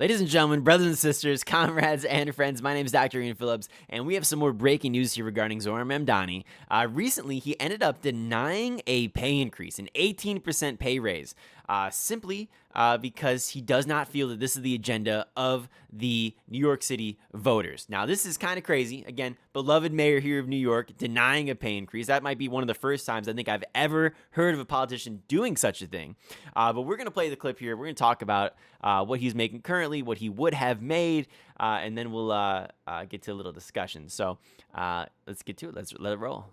Ladies and gentlemen, brothers and sisters, comrades and friends, my name is Dr. Ian Phillips, and we have some more breaking news here regarding Zohran Mamdani. Recently, he ended up denying a pay increase, an 18% pay raise, simply because he does not feel that this is the agenda of the New York City voters. Now, this is kind of crazy. Again, beloved mayor here of New York denying a pay increase. That might be one of the first times I think I've ever heard of a politician doing such a thing. But we're going to play the clip here. We're going to talk about what he's making currently, what he would have made, and then we'll get to a little discussion. So let's get to it. Let's let it roll.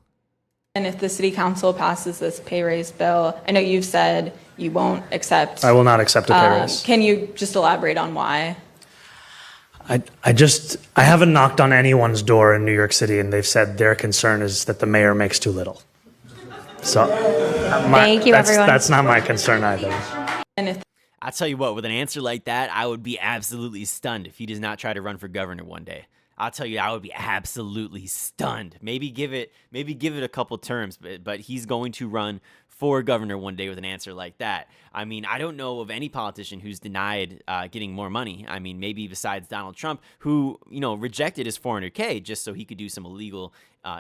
And if the city council passes this pay raise bill, I know you've said you won't accept. I will not accept a pay raise. Can you just elaborate on why? I haven't knocked on anyone's door in New York City, and they've said their concern is that the mayor makes too little. So Thank you, everyone. That's not my concern either. And if I'll tell you what, with an answer like that, I would be absolutely stunned if he does not try to run for governor one day. I'll tell you, I would be absolutely stunned. Maybe give it a couple terms, but he's going to run for governor one day with an answer like that. I mean, I don't know of any politician who's denied getting more money. I mean, maybe besides Donald Trump, who, rejected his $400K just so he could do some illegal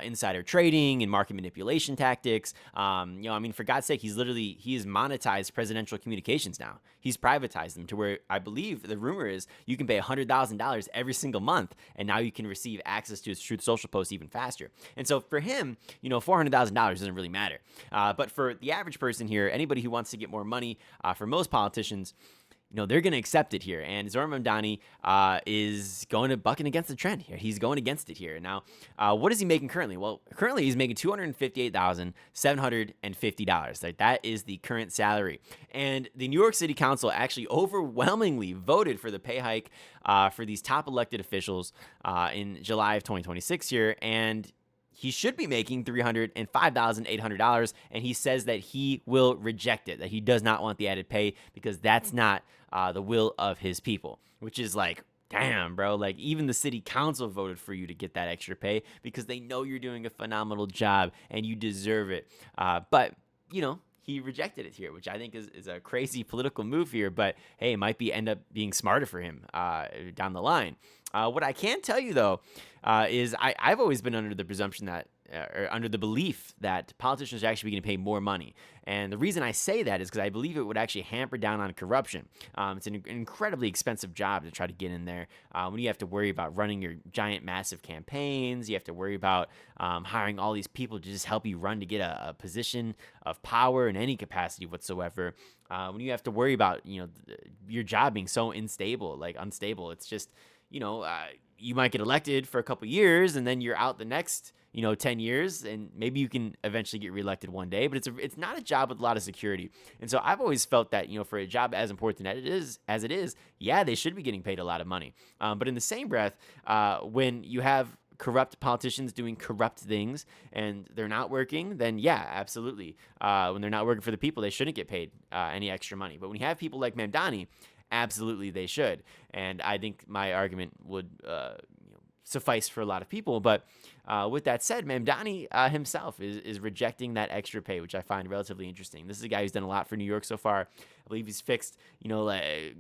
insider trading and market manipulation tactics. I mean, for God's sake, he has monetized presidential communications now. He's privatized them to where I believe the rumor is you can pay $100,000 every single month, and now you can receive access to his Truth Social posts even faster. And so for him, $400,000 doesn't really matter. But for the average person here, anybody who wants to get more money, for most politicians, they're going to accept it here. And Zohran Mamdani is bucking against the trend here. He's going against it here. Now, what is he making currently? Well, currently he's making $258,750. That is the current salary. And the New York City Council actually overwhelmingly voted for the pay hike for these top elected officials in July of 2026 here. And he should be making $305,800, and he says that he will reject it, that he does not want the added pay because that's not the will of his people, which is like, damn, bro. Like, even the city council voted for you to get that extra pay because they know you're doing a phenomenal job and you deserve it. But he rejected it here, which I think is a crazy political move here. But hey, it might end up being smarter for him down the line. What I can tell you, though, is I've always been under the presumption that, or under the belief that politicians are actually going to pay more money. And the reason I say that is because I believe it would actually hamper down on corruption. It's an incredibly expensive job to try to get in there. When you have to worry about running your giant, massive campaigns, you have to worry about hiring all these people to just help you run to get a position of power in any capacity whatsoever. When you have to worry about, your job being so unstable, it's just, you might get elected for a couple years and then you're out the next 10 years, and maybe you can eventually get reelected one day, but it's not a job with a lot of security. And so I've always felt that, for a job as important as it is, yeah, they should be getting paid a lot of money. But in the same breath, when you have corrupt politicians doing corrupt things and they're not working, then yeah, absolutely. When they're not working for the people, they shouldn't get paid any extra money. But when you have people like Mamdani, absolutely they should. And I think my argument would suffice for a lot of people. But with that said, Mamdani himself is rejecting that extra pay, which I find relatively interesting. This is a guy who's done a lot for New York so far. I believe he's fixed,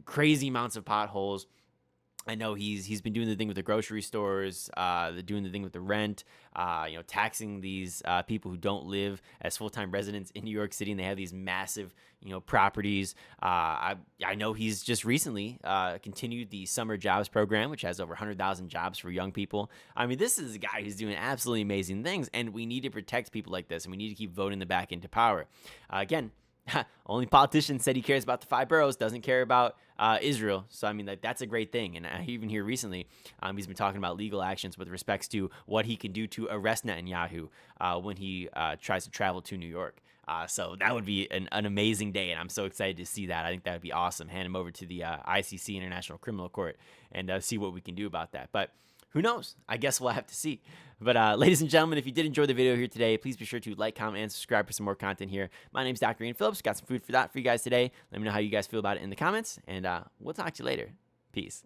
crazy amounts of potholes. I know he's been doing the thing with the grocery stores, doing the thing with the rent, taxing these people who don't live as full-time residents in New York City, and they have these massive, properties. I know he's just recently continued the summer jobs program, which has over 100,000 jobs for young people. I mean, this is a guy who's doing absolutely amazing things, and we need to protect people like this, and we need to keep voting them back into power. Again, only politician said he cares about the 5 boroughs, doesn't care about Israel. So, I mean, that's a great thing. And I even hear recently, he's been talking about legal actions with respects to what he can do to arrest Netanyahu when he tries to travel to New York. So that would be an amazing day, and I'm so excited to see that. I think that would be awesome. Hand him over to the ICC, International Criminal Court, and see what we can do about that. But who knows? I guess we'll have to see. But ladies and gentlemen, if you did enjoy the video here today, please be sure to like, comment, and subscribe for some more content here. My name's Dr. Ian Phillips. Got some food for you guys today. Let me know how you guys feel about it in the comments, and we'll talk to you later. Peace.